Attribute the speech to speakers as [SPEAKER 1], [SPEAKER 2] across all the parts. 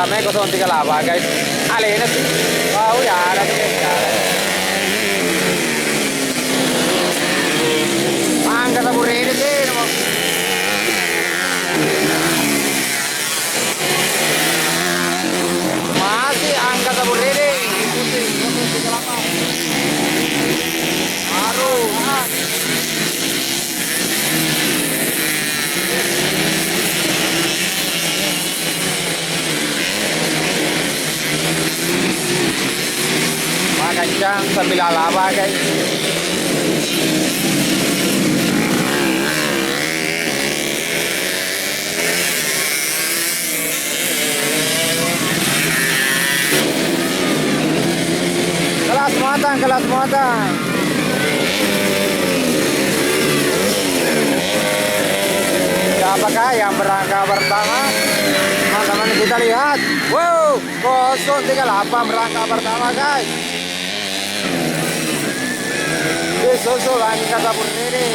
[SPEAKER 1] Rame 038 guys. Alena sih. Wow ya ada guys ya. Angkat tabur ini sih. Masih angkat tabur ini. Ikuti 038. Baru. Kencang sambil laba guys. Kelas muatan. Siapakah yang berangkat pertama? Teman-teman kita lihat. Wow, 038 berangkat pertama guys. Disusul angkat tabur ini.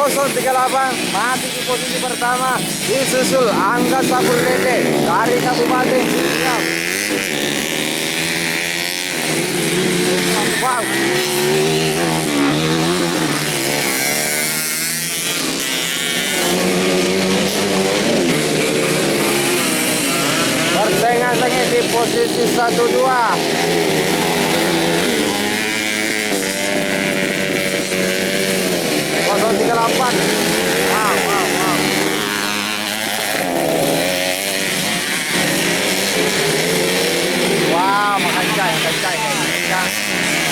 [SPEAKER 1] Kosong 38 mati di posisi pertama, disusul angkat tabur lele dari Kabupaten Sidrap. Wow. Bertengah-tengah di posisi 1-2. Kosong 38. Wow. Wow, makancay.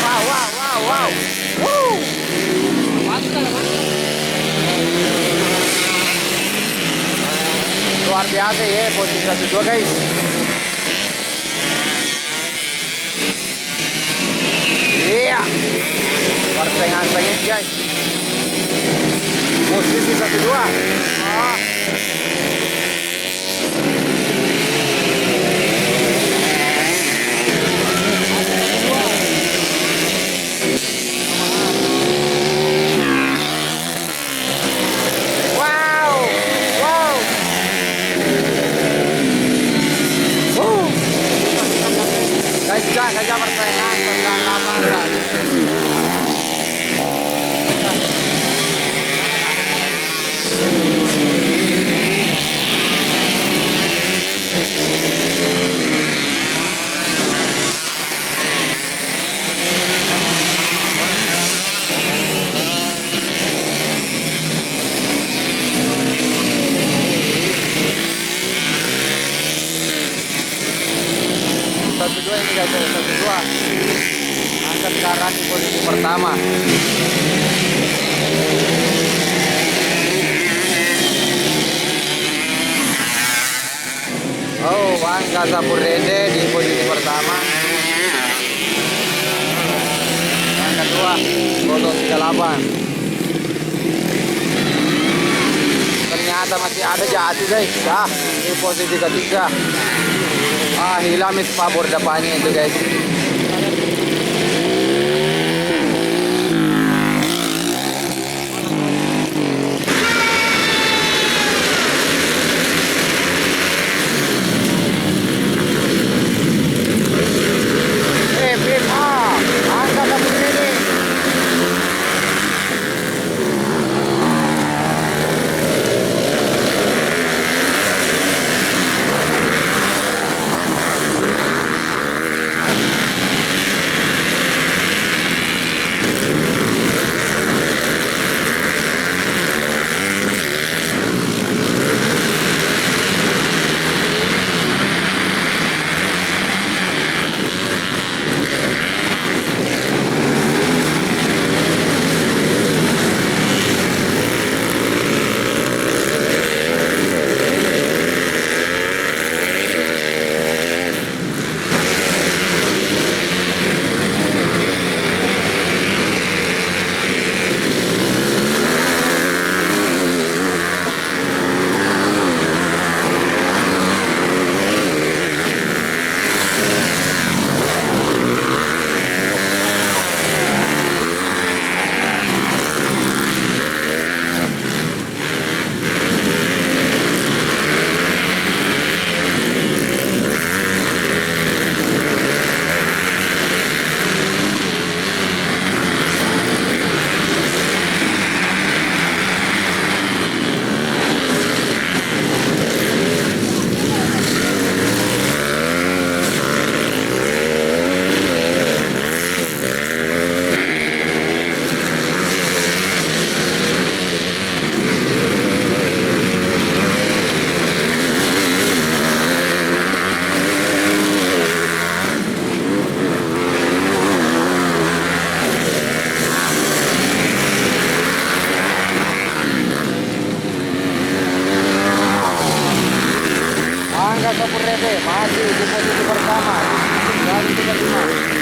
[SPEAKER 1] Wow. Woo. Luar biasa ya posisi 1-2 guys. Iya. Pertengah-tengah guys. Posisi 1-2. Kencang persaingan tentang lamaran. Angkat sekarang di posisi pertama. Oh, angkat tabur lele di posisi pertama. Yang kedua 038. Ternyata masih ada Jati guys. Dah di posisi ketiga. Hilang pabor depannya itu guys. Angkat tabur ini. 035.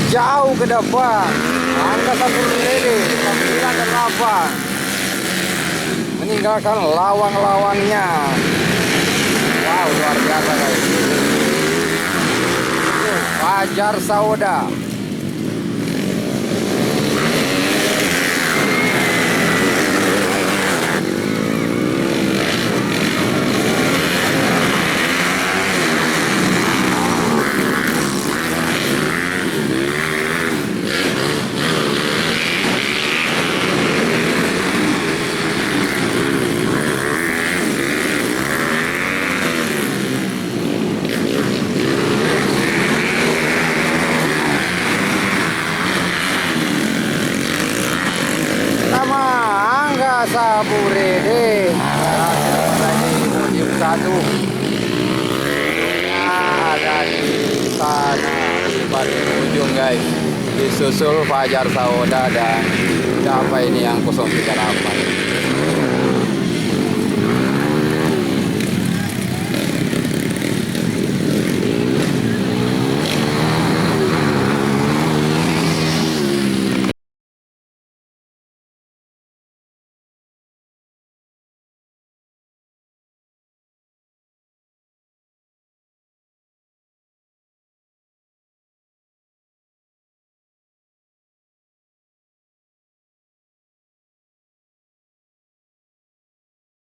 [SPEAKER 1] Jauh ke depan, angka 1 lele, 9 dan 8, meninggalkan lawang-lawangnya. Wow, luar biasa guys. Fajar Sauda. Sapurede podium 1 ada di sana di paling ujung guys, disusul Fajar Sauda dan siapa ini yang 038.